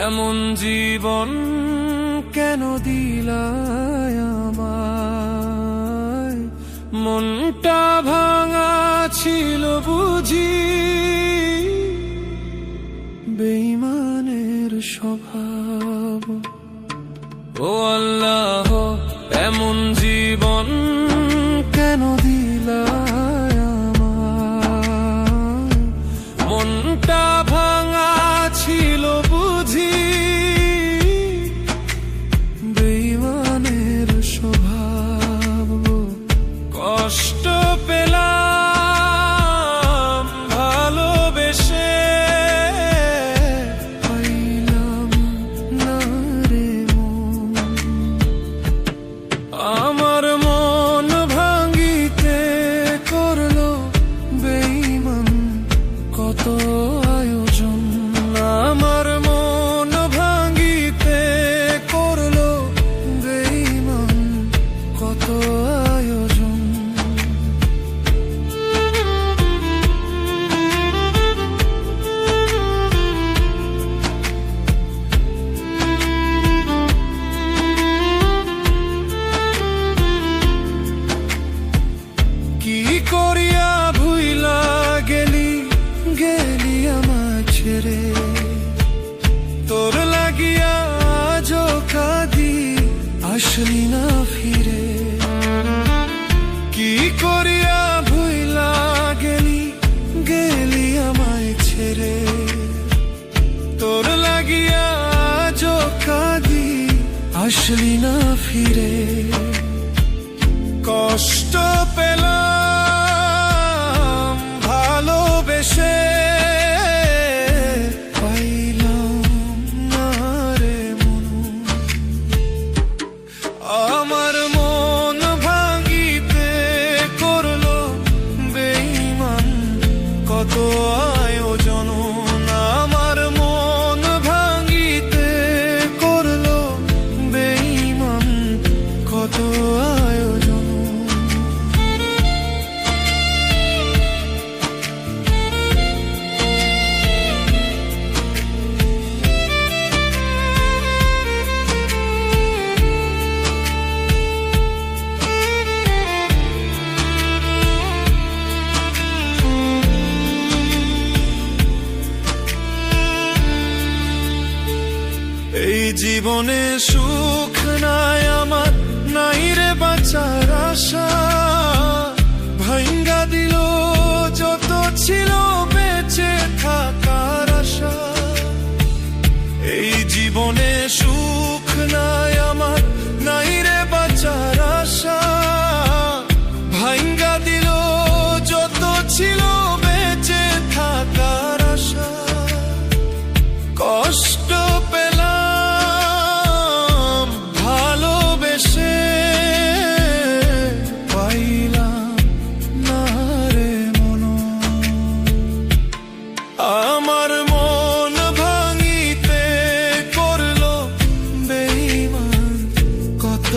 এমন জীবন কেন দিলায় আমায়? মনটা ভাঙা ছিল বুঝি, বেঈমানের স্বভাব। ও আল্লাহ, এমন জীবন কেন দিলায় আমায়? মনটা ভাঙা ছিল বুঝি, বেঈমানের স্বভাব। কষ্ট পেলাম ভালোবেসে, পাইলাম না রে মন। আমার মন ভাঙিতে করলো বেঈমান কত আয়োজন। আমার মন ভাঙিতে করলো বেঈমান কত আয়োজন। কি করিয়া ভুইলা গেলি, গেলি আমার ছেড়ে। তোর লাগিয়া আজও কাঁদি, আসলি না ফিরে। কি করিয়া ভুইলা গেলি, গেলি আমায় ছেড়ে। তোর লাগিয়া আজও কাঁদি, আসলি না ফিরে। কষ্ট পেলাম ভালোবেসে, পাইলাম না রে মন। আমার মন ভাঙিতে করলো বেঈমান কত আয়োজন। আমার মন ভাঙিতে করলো বেঈমান কত আয়োজন। এই জীবনে সুখ নাই আমার, নাই রে বাঁচার আশা। ভাঙ্গা দিল যত ছিল বেঁচে থাকার আশা। এই জীবনে সুখ নাই আমার, নাই রে বাঁচার আশা। ভাঙ্গা দিল যত ছিল বেঁচে থাকার আশা। কষ্ট পেলাম ভালোবেসে, পাইলাম না রে মন। আমার মন ভাঙিতে করলো বেঈমান কত